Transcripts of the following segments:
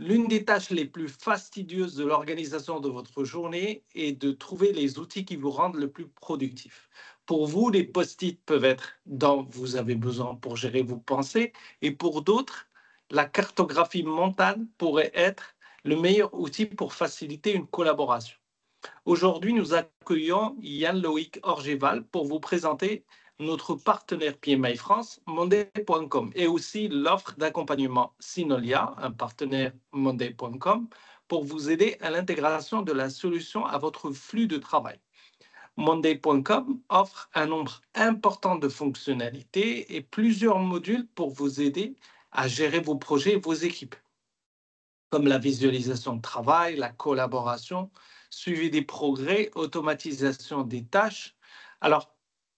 l'une des tâches les plus fastidieuses de l'organisation de votre journée est de trouver les outils qui vous rendent le plus productif. Pour vous, les post-it peuvent être dont vous avez besoin pour gérer vos pensées et pour d'autres, la cartographie mentale pourrait être le meilleur outil pour faciliter une collaboration. Aujourd'hui, nous accueillons Yann-Loïc Orgeval pour vous présenter notre partenaire PMI France, Monday.com, et aussi l'offre d'accompagnement Synolia, un partenaire Monday.com, pour vous aider à l'intégration de la solution à votre flux de travail. Monday.com offre un nombre important de fonctionnalités et plusieurs modules pour vous aider à gérer vos projets et vos équipes, comme la visualisation de travail, la collaboration, suivi des progrès, automatisation des tâches. Alors,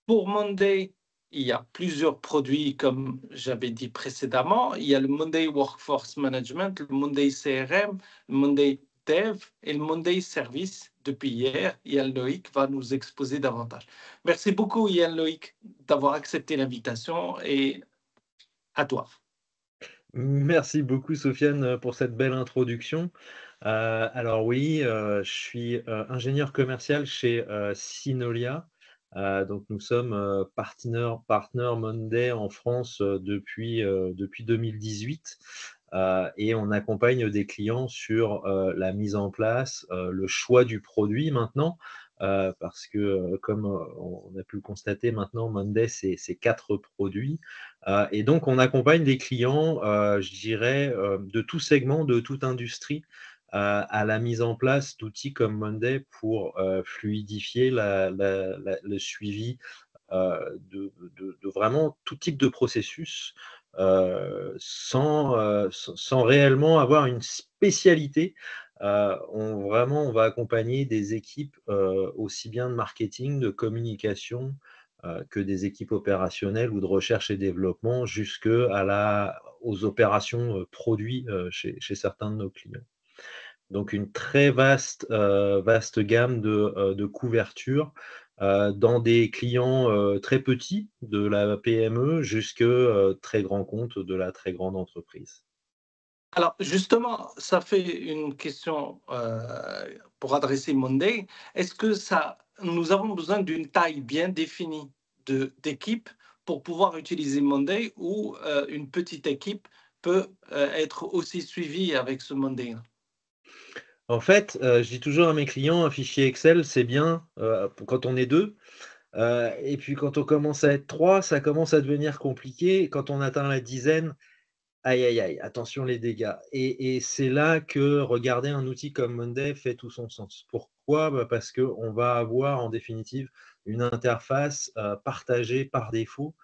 pour Monday, il y a plusieurs produits, comme j'avais dit précédemment. Il y a le Monday Workforce Management, le Monday CRM, le Monday Dev et le Monday Service. Depuis hier, Yann Loïc va nous exposer davantage. Merci beaucoup, Yann Loïc, d'avoir accepté l'invitation et à toi. Merci beaucoup Sofiane pour cette belle introduction. Alors oui, je suis, ingénieur commercial chez, Synolia. Donc nous sommes, partner Monday en France, depuis 2018, et on accompagne des clients sur, la mise en place, le choix du produit maintenant, parce que, comme, on a pu le constater maintenant, Monday c'est 4 produits. Et donc, on accompagne des clients, je dirais, de tout segment, de toute industrie, à la mise en place d'outils comme Monday pour fluidifier le suivi de vraiment tout type de processus, sans réellement avoir une spécialité. On va accompagner des équipes, aussi bien de marketing, de communication, que des équipes opérationnelles ou de recherche et développement jusque aux opérations, produits, chez certains de nos clients. Donc une très vaste gamme de couverture, dans des clients, très petits, de la PME jusque, très grands comptes de la très grande entreprise. Alors, justement, ça fait une question pour adresser Monday. Est-ce que nous avons besoin d'une taille bien définie d'équipe pour pouvoir utiliser Monday ou une petite équipe peut être aussi suivie avec ce Monday? En fait, je dis toujours à mes clients: «Un fichier Excel, c'est bien, quand on est 2. Et puis quand on commence à être 3, ça commence à devenir compliqué. Quand on atteint la dizaine, aïe, aïe, aïe, attention les dégâts». Et c'est là que regarder un outil comme Monday fait tout son sens. Pourquoi? Bah, parce qu'on va avoir en définitive une interface, partagée par défaut,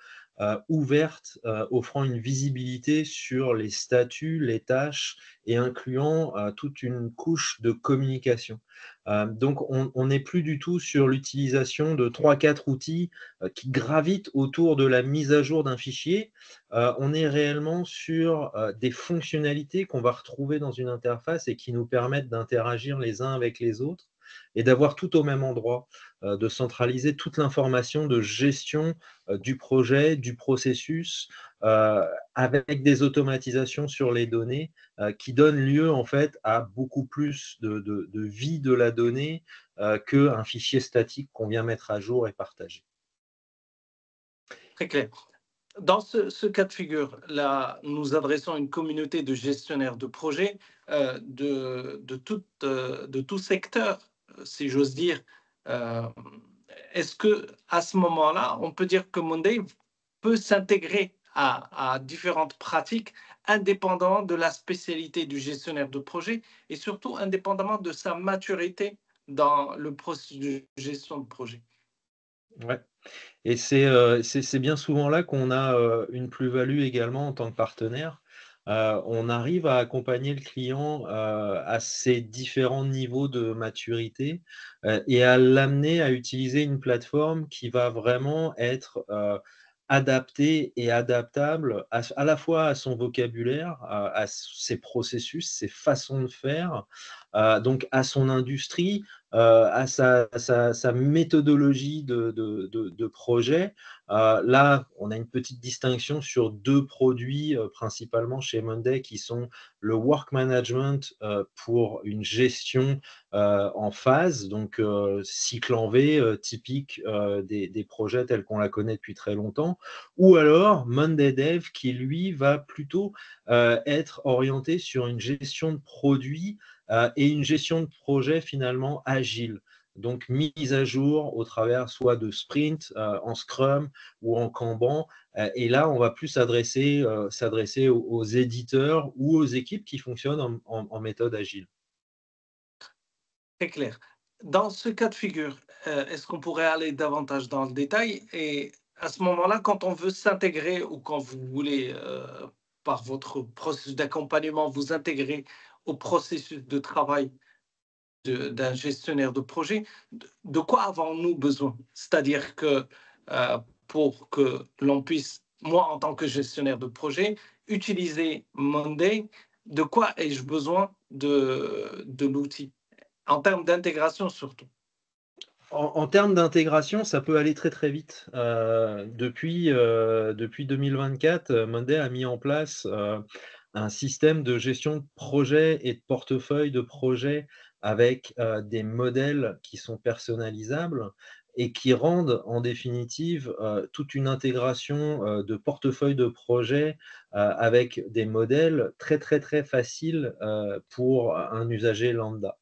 ouverte, offrant une visibilité sur les statuts, les tâches et incluant, toute une couche de communication. Donc on n'est plus du tout sur l'utilisation de trois, quatre outils, qui gravitent autour de la mise à jour d'un fichier. On est réellement sur, des fonctionnalités qu'on va retrouver dans une interface et qui nous permettent d'interagir les uns avec les autres et d'avoir tout au même endroit, de centraliser toute l'information de gestion, du projet, du processus, heu, avec des automatisations sur les données, qui donnent lieu en fait à beaucoup plus de vie de la donnée, qu'un fichier statique qu'on vient mettre à jour et partager. Très clair. Dans ce cas de figure, là, nous adressons une communauté de gestionnaires de projets de tout secteur, si j'ose dire. Euh, Est-ce que à ce moment-là, on peut dire que Monday peut s'intégrer à différentes pratiques indépendamment de la spécialité du gestionnaire de projet et surtout indépendamment de sa maturité dans le processus de gestion de projet? Ouais. Et c'est bien souvent là qu'on a, une plus-value également en tant que partenaire. On arrive à accompagner le client, à ces différents niveaux de maturité, et à l'amener à utiliser une plateforme qui va vraiment être, adaptée et adaptable à la fois à son vocabulaire, à ses processus, ses façons de faire, donc à son industrie, à sa méthodologie de projet. Là, on a une petite distinction sur deux produits principalement chez Monday qui sont le work management pour une gestion en phase, donc cycle en V typique des projets tels qu'on la connaît depuis très longtemps, ou alors Monday Dev qui lui va plutôt être orienté sur une gestion de produits et une gestion de projet finalement agile. Donc, mise à jour au travers soit de sprint, en Scrum ou en Kanban. Et là, on va plus s'adresser aux éditeurs ou aux équipes qui fonctionnent en méthode agile. Très clair. Dans ce cas de figure, est-ce qu'on pourrait aller davantage dans le détail? Et à ce moment-là, quand on veut s'intégrer ou quand vous voulez, par votre processus d'accompagnement, vous intégrer au processus de travail d'un gestionnaire de projet, de quoi avons-nous besoin? C'est-à-dire que pour que l'on puisse, moi en tant que gestionnaire de projet, utiliser Monday, de quoi ai-je besoin de l'outil? En termes d'intégration surtout. En termes d'intégration, ça peut aller très très vite. Depuis 2024, Monday a mis en place un système de gestion de projet et de portefeuille de projet avec des modèles qui sont personnalisables et qui rendent en définitive toute une intégration de portefeuille de projet avec des modèles très très très faciles pour un usager lambda.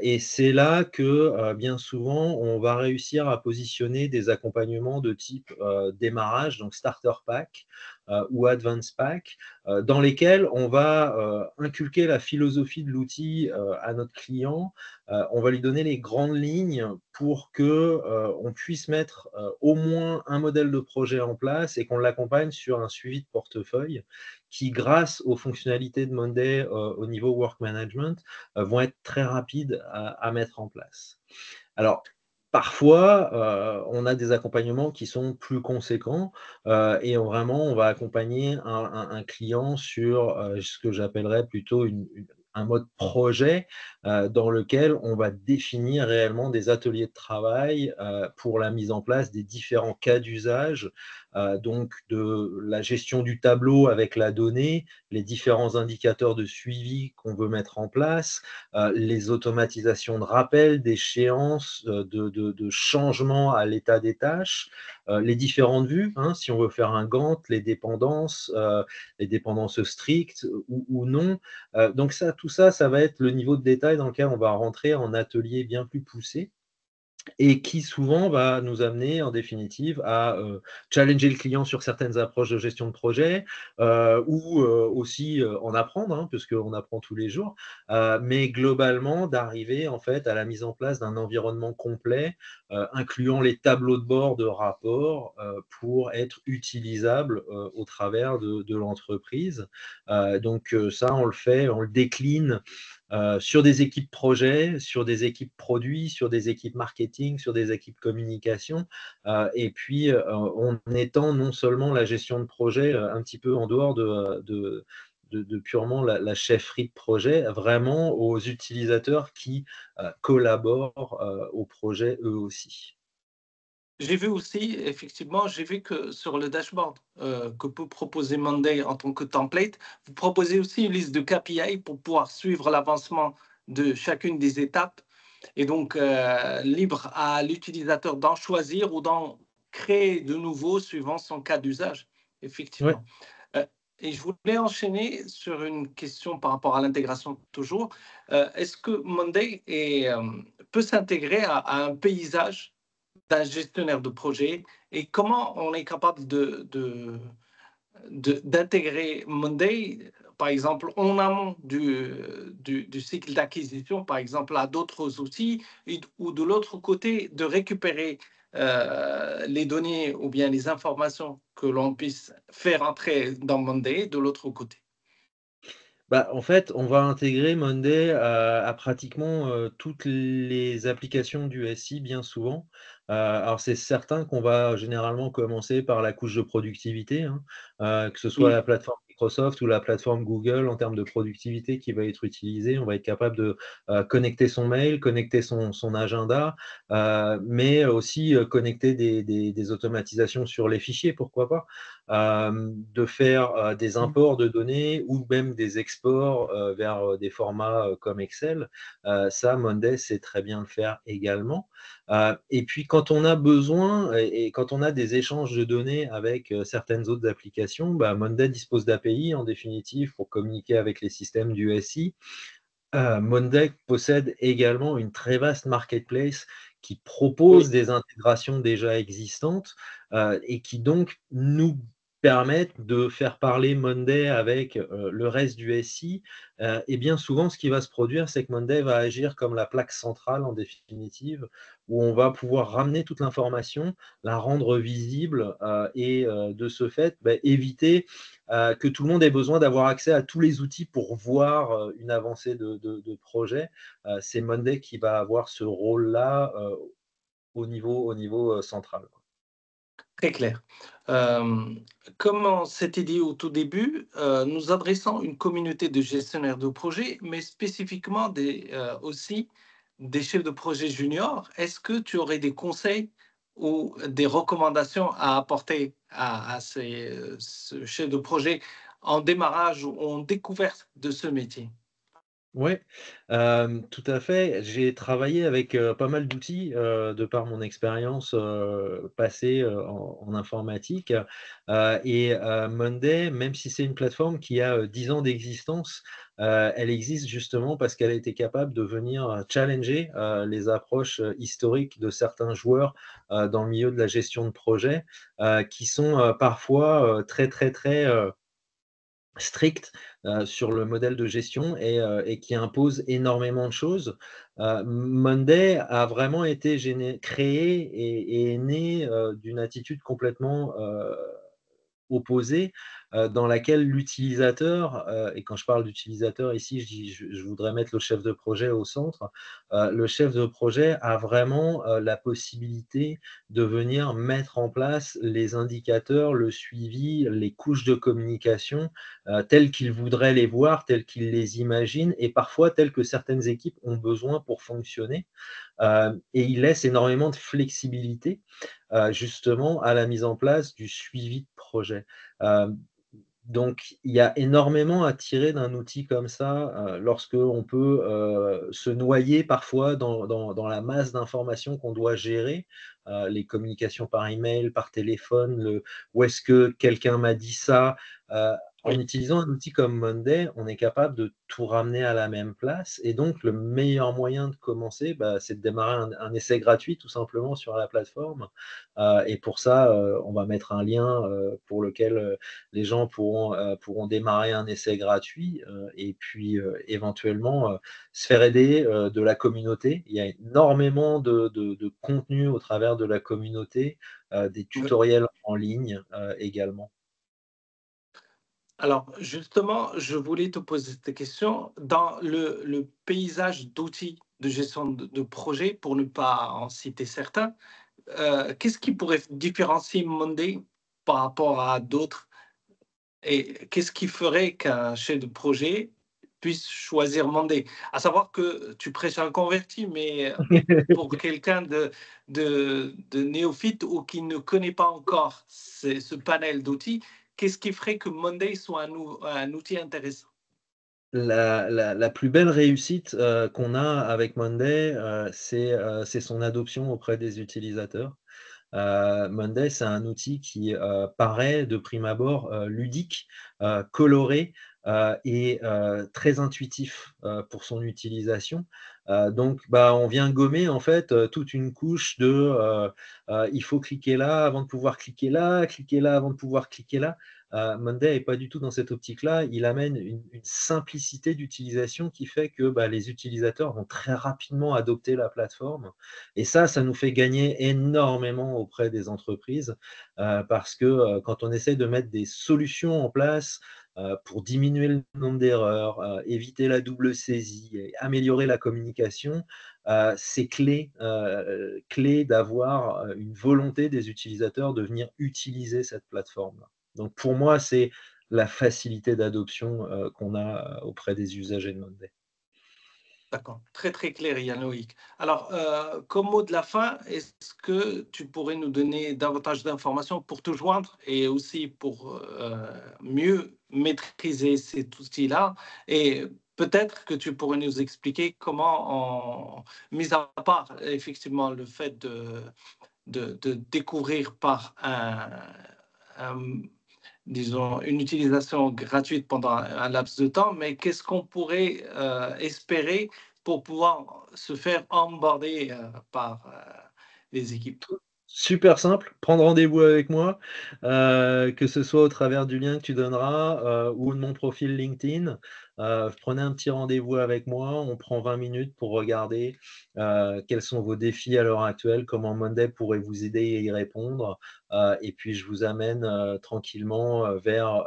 Et c'est là que, bien souvent, on va réussir à positionner des accompagnements de type, démarrage, donc starter pack, ou advance pack, dans lesquels on va, inculquer la philosophie de l'outil, à notre client. On va lui donner les grandes lignes pour que, on puisse mettre, au moins un modèle de projet en place et qu'on l'accompagne sur un suivi de portefeuille qui, grâce aux fonctionnalités de Monday, au niveau work management, vont être très rapides à mettre en place. Alors, parfois, on a des accompagnements qui sont plus conséquents et on va accompagner un client sur ce que j'appellerais plutôt un mode projet dans lequel on va définir réellement des ateliers de travail pour la mise en place des différents cas d'usage, donc de la gestion du tableau avec la donnée, les différents indicateurs de suivi qu'on veut mettre en place, les automatisations de rappel, d'échéances, de changements à l'état des tâches, les différentes vues, hein, si on veut faire un Gantt, les dépendances strictes ou non. Donc ça, tout ça, ça va être le niveau de détail dans lequel on va rentrer en atelier bien plus poussé et qui souvent va nous amener en définitive à challenger le client sur certaines approches de gestion de projet ou aussi en apprendre, hein, parce qu'on apprend tous les jours, mais globalement d'arriver en fait à la mise en place d'un environnement complet incluant les tableaux de bord de rapport pour être utilisable au travers de l'entreprise. Donc ça, on le fait, on le décline sur des équipes projets, sur des équipes produits, sur des équipes marketing, sur des équipes communication, et puis on étend non seulement la gestion de projet un petit peu en dehors de purement la chefferie de projet, vraiment aux utilisateurs qui collaborent au projet eux aussi. J'ai vu aussi, effectivement, j'ai vu que sur le dashboard que peut proposer Monday en tant que template, vous proposez aussi une liste de KPI pour pouvoir suivre l'avancement de chacune des étapes et donc libre à l'utilisateur d'en choisir ou d'en créer de nouveaux suivant son cas d'usage, Ouais. effectivement. Euh, et je voulais enchaîner sur une question par rapport à l'intégration toujours. Est-ce que Monday peut s'intégrer à un paysage d'un gestionnaire de projet et comment on est capable d'intégrer Monday, par exemple, en amont du cycle d'acquisition, par exemple, à d'autres outils, ou de l'autre côté, de récupérer les données ou bien les informations que l'on puisse faire entrer dans Monday de l'autre côté. Bah, en fait, on va intégrer Monday à pratiquement, toutes les applications du SI bien souvent. Alors c'est certain qu'on va généralement commencer par la couche de productivité, hein, que ce soit Oui, la plateforme Microsoft ou la plateforme Google en termes de productivité qui va être utilisée. On va être capable de connecter son mail, connecter son agenda, mais aussi connecter des automatisations sur les fichiers, pourquoi pas, de faire des imports de données ou même des exports vers des formats comme Excel. Ça, Monday sait très bien le faire également. Et puis, quand on a besoin et quand on a des échanges de données avec certaines autres applications, bah, Monday dispose d'API en définitive pour communiquer avec les systèmes du SI. Monday possède également une très vaste marketplace qui propose Oui, des intégrations déjà existantes et qui donc nous permettent de faire parler Monday avec le reste du SI. Et bien souvent, ce qui va se produire, c'est que Monday va agir comme la plaque centrale en définitive, où on va pouvoir ramener toute l'information, la rendre visible et de ce fait, bah, éviter que tout le monde ait besoin d'avoir accès à tous les outils pour voir une avancée de projet. C'est Monday qui va avoir ce rôle-là au niveau central. très clair. Euh, Comme on s'était dit au tout début, nous adressons une communauté de gestionnaires de projets, mais spécifiquement aussi des chefs de projet juniors. Est-ce que tu aurais des conseils ou des recommandations à apporter à ce chef de projet en démarrage ou en découverte de ce métier? Oui, tout à fait. J'ai travaillé avec pas mal d'outils de par mon expérience passée en informatique. Monday, même si c'est une plateforme qui a 10 ans d'existence, elle existe justement parce qu'elle a été capable de venir challenger les approches historiques de certains joueurs dans le milieu de la gestion de projet, qui sont parfois très, très, très strict sur le modèle de gestion et qui impose énormément de choses. Monday a vraiment été créé et est né d'une attitude complètement opposée, dans laquelle l'utilisateur, et quand je parle d'utilisateur ici, je voudrais mettre le chef de projet au centre. Le chef de projet a vraiment la possibilité de venir mettre en place les indicateurs, le suivi, les couches de communication telles qu'il voudrait les voir, telles qu'il les imagine et parfois telles que certaines équipes ont besoin pour fonctionner. Et il laisse énormément de flexibilité justement à la mise en place du suivi de projet. Euh, donc, il y a énormément à tirer d'un outil comme ça, lorsque on peut se noyer parfois dans la masse d'informations qu'on doit gérer, les communications par email, par téléphone, où est-ce que quelqu'un m'a dit ça. Euh, En Oui. utilisant un outil comme Monday, on est capable de tout ramener à la même place. Et donc, le meilleur moyen de commencer, bah, c'est de démarrer un essai gratuit, tout simplement, sur la plateforme. Et pour ça, on va mettre un lien pour lequel les gens pourront démarrer un essai gratuit et puis éventuellement se faire aider de la communauté. Il y a énormément de contenu au travers de la communauté, des Oui. tutoriels en ligne également. Alors, justement, je voulais te poser cette question. Dans le paysage d'outils de gestion de projet, pour ne pas en citer certains, qu'est-ce qui pourrait différencier Monday par rapport à d'autres? Et qu'est-ce qui ferait qu'un chef de projet puisse choisir Monday? À savoir que tu prêches un converti, mais pour quelqu'un de néophyte ou qui ne connaît pas encore ce panel d'outils, qu'est-ce qui ferait que Monday soit un outil intéressant? La plus belle réussite qu'on a avec Monday, c'est son adoption auprès des utilisateurs. Monday, c'est un outil qui paraît de prime abord ludique, coloré et très intuitif pour son utilisation. Donc, bah, on vient gommer en fait toute une couche de il faut cliquer là avant de pouvoir cliquer là avant de pouvoir cliquer là. Monday n'est pas du tout dans cette optique-là. Il amène une simplicité d'utilisation qui fait que bah, les utilisateurs vont très rapidement adopter la plateforme et ça nous fait gagner énormément auprès des entreprises parce que quand on essaie de mettre des solutions en place pour diminuer le nombre d'erreurs, éviter la double saisie, et améliorer la communication, c'est clé d'avoir une volonté des utilisateurs de venir utiliser cette plateforme. Donc pour moi, c'est la facilité d'adoption qu'on a auprès des usagers de Monday. D'accord, très très clair, Yann-Loïc. Alors, comme mot de la fin, est-ce que tu pourrais nous donner davantage d'informations pour te joindre et aussi pour mieux maîtriser cet outil-là? Et peut-être que tu pourrais nous expliquer comment, mis à part effectivement le fait de découvrir par un, disons, une utilisation gratuite pendant un laps de temps, mais qu'est-ce qu'on pourrait espérer pour pouvoir se faire onboarder par les équipes? Super simple, prendre rendez-vous avec moi, que ce soit au travers du lien que tu donneras, ou de mon profil LinkedIn. Prenez un petit rendez-vous avec moi, on prend 20 minutes pour regarder, quels sont vos défis à l'heure actuelle, comment Monday pourrait vous aider à y répondre, et puis je vous amène, tranquillement, vers,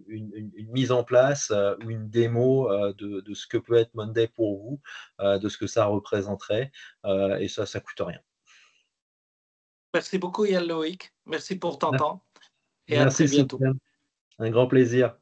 une mise en place, ou une démo, de ce que peut être Monday pour vous, de ce que ça représenterait, et ça coûte rien. Merci beaucoup, Yann Loïc. Merci pour ton temps et à Merci très bientôt. Sofiane, un grand plaisir.